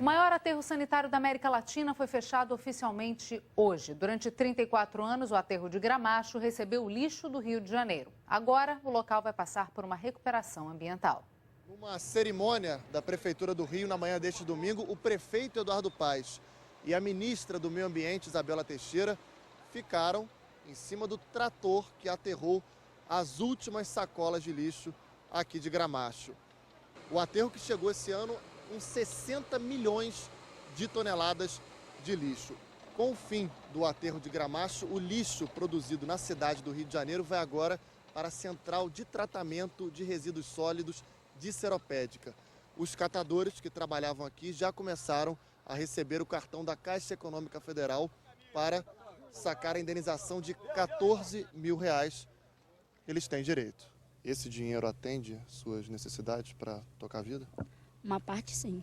O maior aterro sanitário da América Latina foi fechado oficialmente hoje. Durante 34 anos, o aterro de Gramacho recebeu o lixo do Rio de Janeiro. Agora, o local vai passar por uma recuperação ambiental. Numa cerimônia da Prefeitura do Rio, na manhã deste domingo, o prefeito Eduardo Paes e a ministra do Meio Ambiente, Isabela Teixeira, ficaram em cima do trator que aterrou as últimas sacolas de lixo aqui de Gramacho. O aterro que chegou esse ano com 60 milhões de toneladas de lixo. Com o fim do aterro de Gramacho, o lixo produzido na cidade do Rio de Janeiro vai agora para a Central de Tratamento de Resíduos Sólidos de Seropédica. Os catadores que trabalhavam aqui já começaram a receber o cartão da Caixa Econômica Federal para sacar a indenização de R$14 mil. Eles têm direito. Esse dinheiro atende suas necessidades para tocar a vida? Uma parte sim,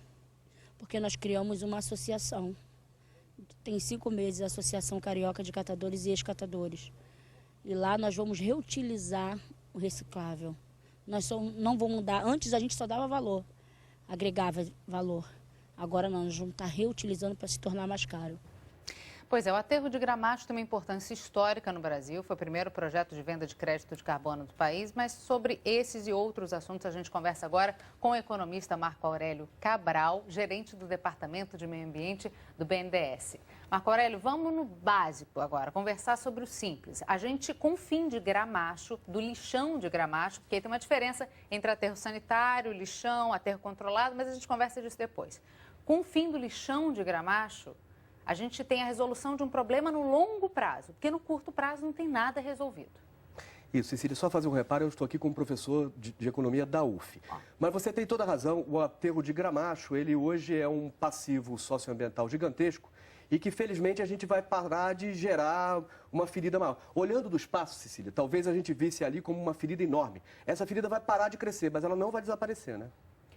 porque nós criamos uma associação. Tem 5 meses a Associação Carioca de Catadores e Ex-Catadores. E lá nós vamos reutilizar o reciclável. Nós só não vamos dar, antes a gente só dava valor, agregava valor. Agora não, nós vamos estar reutilizando para se tornar mais caro. Pois é, o aterro de Gramacho tem uma importância histórica no Brasil. Foi o primeiro projeto de venda de crédito de carbono do país. Mas sobre esses e outros assuntos a gente conversa agora com o economista Marco Aurélio Cabral, gerente do Departamento de Meio Ambiente do BNDES. Marco Aurélio, vamos no básico agora, conversar sobre o simples. A gente, com o fim de Gramacho, do lixão de Gramacho, porque tem uma diferença entre aterro sanitário, lixão, aterro controlado, mas a gente conversa disso depois. Com o fim do lixão de Gramacho, a gente tem a resolução de um problema no longo prazo, porque no curto prazo não tem nada resolvido. Isso, Cecília, só fazer um reparo, eu estou aqui como professor de economia da UF. Mas você tem toda a razão, o aterro de Gramacho, ele hoje é um passivo socioambiental gigantesco e que, felizmente, a gente vai parar de gerar uma ferida maior. Olhando do espaço, Cecília, talvez a gente visse ali como uma ferida enorme. Essa ferida vai parar de crescer, mas ela não vai desaparecer, né?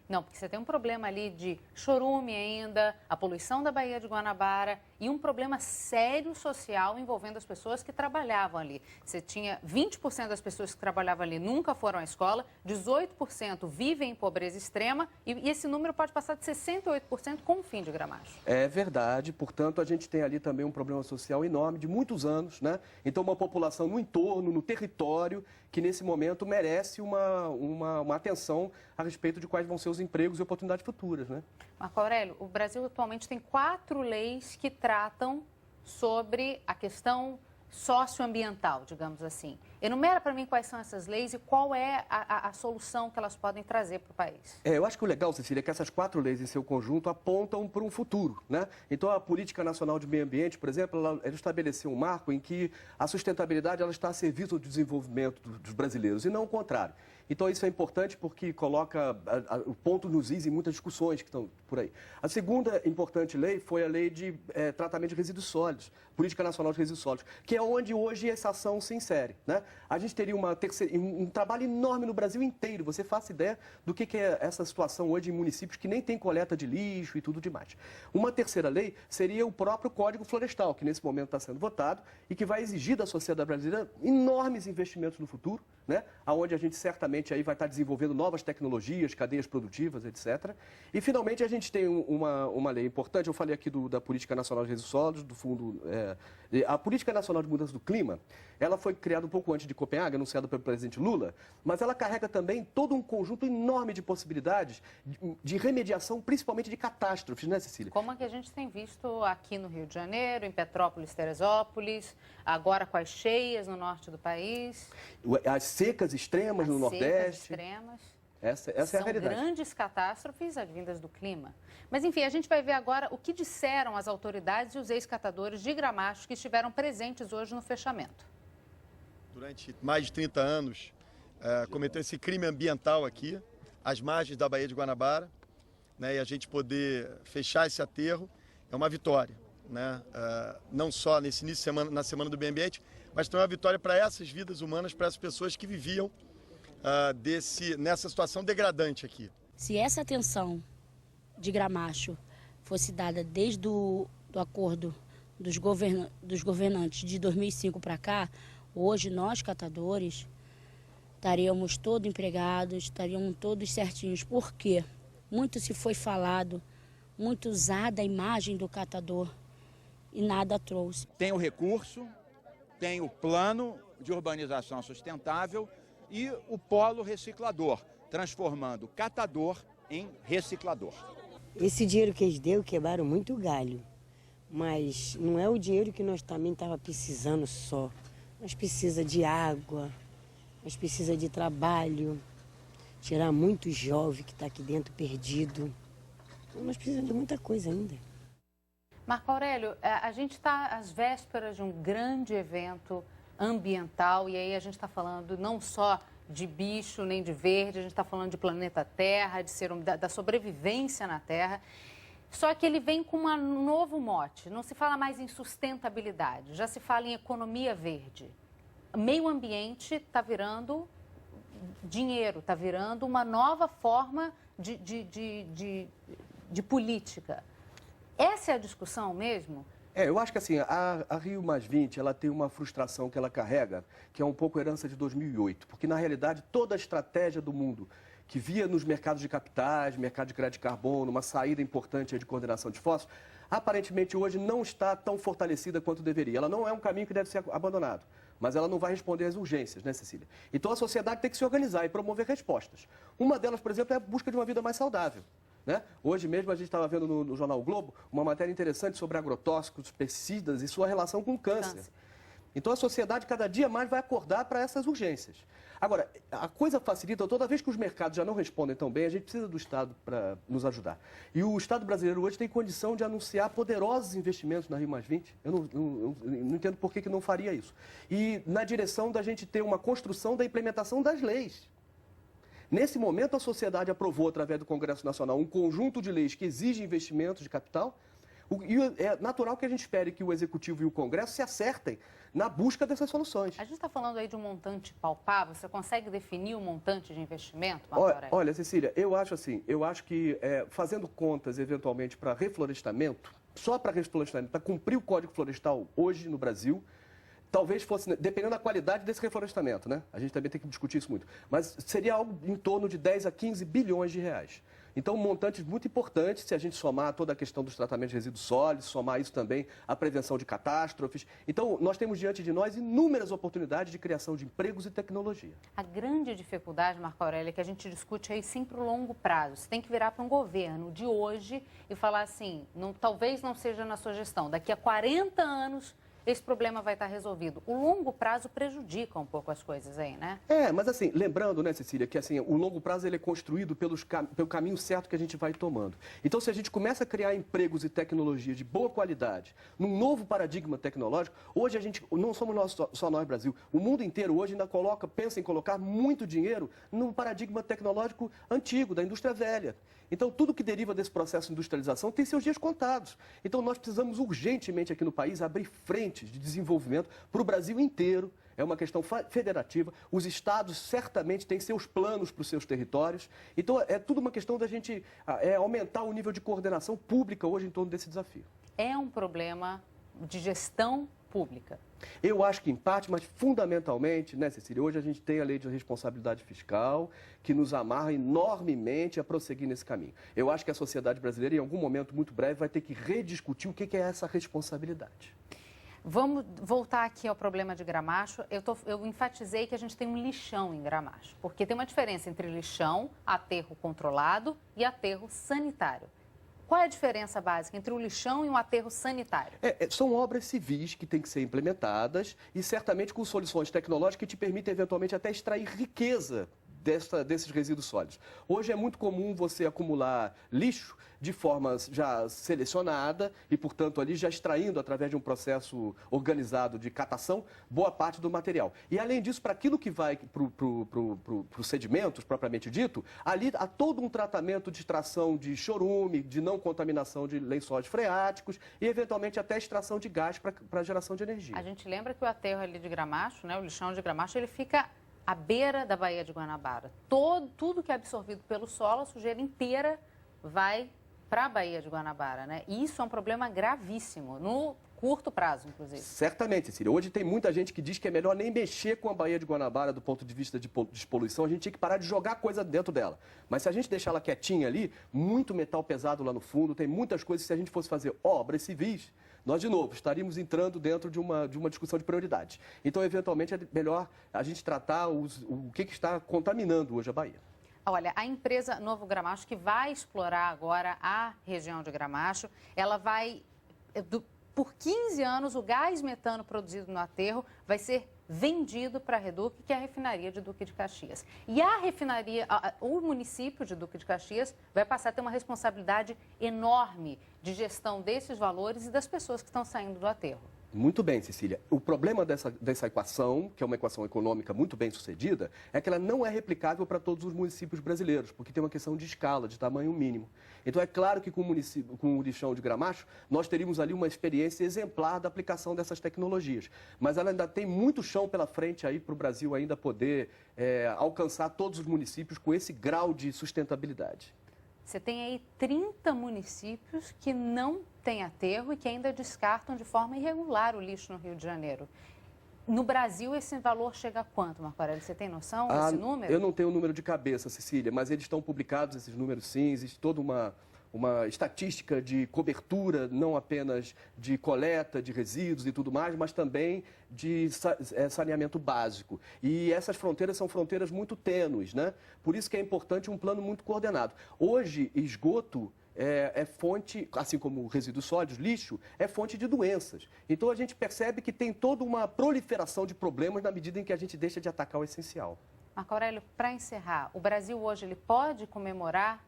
Não, porque você tem um problema ali de chorume ainda, a poluição da Baía de Guanabara e um problema sério social envolvendo as pessoas que trabalhavam ali. Você tinha 20% das pessoas que trabalhavam ali nunca foram à escola, 18% vivem em pobreza extrema e esse número pode passar de 68% com o fim de Gramacho. É verdade, portanto, a gente tem ali também um problema social enorme de muitos anos, né? Então, uma população no entorno, no território, que nesse momento merece uma atenção a respeito de quais vão ser os empregos e oportunidades futuras, né? Marco Aurélio, o Brasil atualmente tem 4 leis que tratam sobre a questão socioambiental, digamos assim. Enumera para mim quais são essas leis e qual é a solução que elas podem trazer para o país. Eu acho que o legal, Cecília, é que essas 4 leis em seu conjunto apontam para um futuro, né? Então, a Política Nacional de Meio Ambiente, por exemplo, ela estabeleceu um marco em que a sustentabilidade ela está a serviço do desenvolvimento dos brasileiros e não o contrário. Então, isso é importante porque coloca o ponto nos is em muitas discussões que estão por aí. A segunda importante lei foi a Lei de Tratamento de Resíduos Sólidos, Política Nacional de Resíduos Sólidos, que é onde hoje essa ação se insere, né? A gente teria um trabalho enorme no Brasil inteiro. Você faz ideia do que é essa situação hoje em municípios que nem tem coleta de lixo e tudo demais. Uma terceira lei seria o próprio Código Florestal, que nesse momento está sendo votado e que vai exigir da sociedade brasileira enormes investimentos no futuro, né? Onde a gente certamente aí vai estar desenvolvendo novas tecnologias, cadeias produtivas, etc. E, finalmente, a gente tem uma lei importante. Eu falei aqui da Política Nacional de Resíduos Sólidos, do Fundo... A Política Nacional de Mudança do Clima, ela foi criada um pouco antes de Copenhague, anunciada pelo presidente Lula, mas ela carrega também todo um conjunto enorme de possibilidades de remediação, principalmente de catástrofes, né, Cecília? Como a que a gente tem visto aqui no Rio de Janeiro, em Petrópolis, Teresópolis, agora com as cheias no norte do país. As secas extremas no Nordeste. Extremas. Essa é a realidade. São grandes catástrofes advindas do clima. Mas, enfim, a gente vai ver agora o que disseram as autoridades e os ex-catadores de Gramacho que estiveram presentes hoje no fechamento. Durante mais de 30 anos, cometeu esse crime ambiental aqui, às margens da Baía de Guanabara, né, e a gente poder fechar esse aterro é uma vitória, né? Não só nesse início de semana, na Semana do Meio Ambiente, mas também uma vitória para essas vidas humanas, para essas pessoas que viviam nessa situação degradante aqui. Se essa atenção de Gramacho fosse dada desde o acordo dos governantes de 2005 para cá, hoje nós, catadores, estaríamos todos empregados, estaríamos todos certinhos. Por quê? Muito se foi falado, muito usada a imagem do catador e nada trouxe. Tem o recurso, tem o plano de urbanização sustentável e o polo reciclador, transformando o catador em reciclador. Esse dinheiro que eles deu, quebraram muito galho, mas não é o dinheiro que nós também estava precisando só. Nós precisa de água, nós precisa de trabalho, tirar muito jovem que está aqui dentro perdido. Então, nós precisamos de muita coisa ainda. Marco Aurélio, a gente está às vésperas de um grande evento ambiental e aí a gente está falando não só de bicho nem de verde, a gente está falando de planeta Terra, da sobrevivência na Terra. Só que ele vem com um novo mote, não se fala mais em sustentabilidade, já se fala em economia verde. Meio ambiente está virando dinheiro, está virando uma nova forma de política. Essa é a discussão mesmo? Eu acho que assim, a Rio+20, ela tem uma frustração que ela carrega, que é um pouco herança de 2008, porque na realidade toda a estratégia do mundo que via nos mercados de capitais, mercado de crédito de carbono, uma saída importante de coordenação de fósseis, aparentemente hoje não está tão fortalecida quanto deveria. Ela não é um caminho que deve ser abandonado, mas ela não vai responder às urgências, né, Cecília? Então a sociedade tem que se organizar e promover respostas. Uma delas, por exemplo, é a busca de uma vida mais saudável. Né? Hoje mesmo a gente estava vendo no Jornal o Globo uma matéria interessante sobre agrotóxicos, pesticidas e sua relação com o câncer. Então a sociedade cada dia mais vai acordar para essas urgências. Agora, a coisa facilita, toda vez que os mercados já não respondem tão bem, a gente precisa do Estado para nos ajudar. E o Estado brasileiro hoje tem condição de anunciar poderosos investimentos na Rio+20. Eu não entendo por que não faria isso. E na direção da gente ter uma construção da implementação das leis. Nesse momento, a sociedade aprovou, através do Congresso Nacional, um conjunto de leis que exigem investimentos de capital. E é natural que a gente espere que o Executivo e o Congresso se acertem na busca dessas soluções. A gente está falando aí de um montante palpável. Você consegue definir o montante de investimento, Marco Aurélio? Olha, Cecília, eu acho que fazendo contas, eventualmente, para reflorestamento, só para reflorestamento, para cumprir o Código Florestal hoje no Brasil, talvez fosse, dependendo da qualidade desse reflorestamento, né? A gente também tem que discutir isso muito. Mas seria algo em torno de 10 a 15 bilhões de reais. Então, montantes muito importantes, se a gente somar toda a questão dos tratamentos de resíduos sólidos, somar isso também à prevenção de catástrofes. Então, nós temos diante de nós inúmeras oportunidades de criação de empregos e tecnologia. A grande dificuldade, Marco Aurélio, é que a gente discute aí sempre o longo prazo. Você tem que virar para um governo de hoje e falar assim, talvez não seja na sua gestão, daqui a 40 anos esse problema vai estar resolvido. O longo prazo prejudica um pouco as coisas aí, né? Mas assim, lembrando, né, Cecília, que assim, o longo prazo ele é construído pelo caminho certo que a gente vai tomando. Então, se a gente começa a criar empregos e tecnologia de boa qualidade, num novo paradigma tecnológico, hoje a gente, não somos só nós, Brasil, o mundo inteiro hoje ainda pensa em colocar muito dinheiro num paradigma tecnológico antigo, da indústria velha. Então, tudo que deriva desse processo de industrialização tem seus dias contados. Então, nós precisamos urgentemente aqui no país abrir frentes de desenvolvimento para o Brasil inteiro. É uma questão federativa. Os estados certamente têm seus planos para os seus territórios. Então, é tudo uma questão da gente aumentar o nível de coordenação pública hoje em torno desse desafio. É um problema de gestão pública? Eu acho que em parte, mas fundamentalmente, né, Cecília, hoje a gente tem a lei de responsabilidade fiscal que nos amarra enormemente a prosseguir nesse caminho. Eu acho que a sociedade brasileira, em algum momento muito breve, vai ter que rediscutir o que é essa responsabilidade. Vamos voltar aqui ao problema de Gramacho. Eu enfatizei que a gente tem um lixão em Gramacho, porque tem uma diferença entre lixão, aterro controlado e aterro sanitário. Qual é a diferença básica entre o lixão e um aterro sanitário? São obras civis que têm que ser implementadas e certamente com soluções tecnológicas que te permitem eventualmente até extrair riqueza desses resíduos sólidos. Hoje é muito comum você acumular lixo de forma já selecionada e, portanto, ali já extraindo, através de um processo organizado de catação, boa parte do material. E, além disso, para aquilo que vai para os sedimentos, propriamente dito, ali há todo um tratamento de extração de chorume, de não contaminação de lençóis freáticos e, eventualmente, até extração de gás para a geração de energia. A gente lembra que o aterro ali de Gramacho, né, o lixão de Gramacho, ele fica à beira da Baía de Guanabara. Tudo que é absorvido pelo solo, a sujeira inteira vai para a Baía de Guanabara, né? E isso é um problema gravíssimo, no curto prazo, inclusive. Certamente, Cecília. Hoje tem muita gente que diz que é melhor nem mexer com a Baía de Guanabara do ponto de vista de despoluição, a gente tinha que parar de jogar coisa dentro dela. Mas se a gente deixar ela quietinha ali, muito metal pesado lá no fundo, tem muitas coisas que se a gente fosse fazer obras civis, nós, de novo, estaríamos entrando dentro de uma discussão de prioridades. Então, eventualmente, é melhor a gente tratar o que está contaminando hoje a Bahia. Olha, a empresa Novo Gramacho, que vai explorar agora a região de Gramacho, ela vai, por 15 anos, o gás metano produzido no aterro vai ser vendido para a Reduc, que é a refinaria de Duque de Caxias. E a refinaria, o município de Duque de Caxias vai passar a ter uma responsabilidade enorme de gestão desses valores e das pessoas que estão saindo do aterro. Muito bem, Cecília. O problema dessa equação, que é uma equação econômica muito bem sucedida, é que ela não é replicável para todos os municípios brasileiros, porque tem uma questão de escala, de tamanho mínimo. Então, é claro que com o lixão de Gramacho, nós teríamos ali uma experiência exemplar da aplicação dessas tecnologias. Mas ela ainda tem muito chão pela frente aí para o Brasil ainda poder alcançar todos os municípios com esse grau de sustentabilidade. Você tem aí 30 municípios que não têm aterro e que ainda descartam de forma irregular o lixo no Rio de Janeiro. No Brasil, esse valor chega a quanto, Marco Aurélio? Você tem noção desse número? Eu não tenho o número de cabeça, Cecília, mas eles estão publicados, esses números sim, existe toda uma estatística de cobertura, não apenas de coleta de resíduos e tudo mais, mas também de saneamento básico. E essas fronteiras são fronteiras muito tênues, né? Por isso que é importante um plano muito coordenado. Hoje, esgoto é fonte, assim como resíduos sólidos, lixo, é fonte de doenças. Então, a gente percebe que tem toda uma proliferação de problemas na medida em que a gente deixa de atacar o essencial. Marco Aurélio, para encerrar, o Brasil hoje ele pode comemorar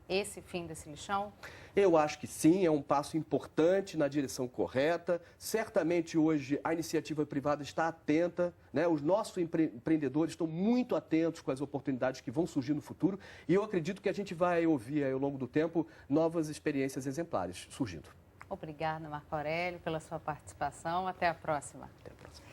esse fim desse lixão? Eu acho que sim, é um passo importante na direção correta. Certamente hoje a iniciativa privada está atenta, né? Os nossos empreendedores estão muito atentos com as oportunidades que vão surgir no futuro e eu acredito que a gente vai ouvir ao longo do tempo novas experiências exemplares surgindo. Obrigada, Marco Aurélio, pela sua participação. Até a próxima. Até a próxima.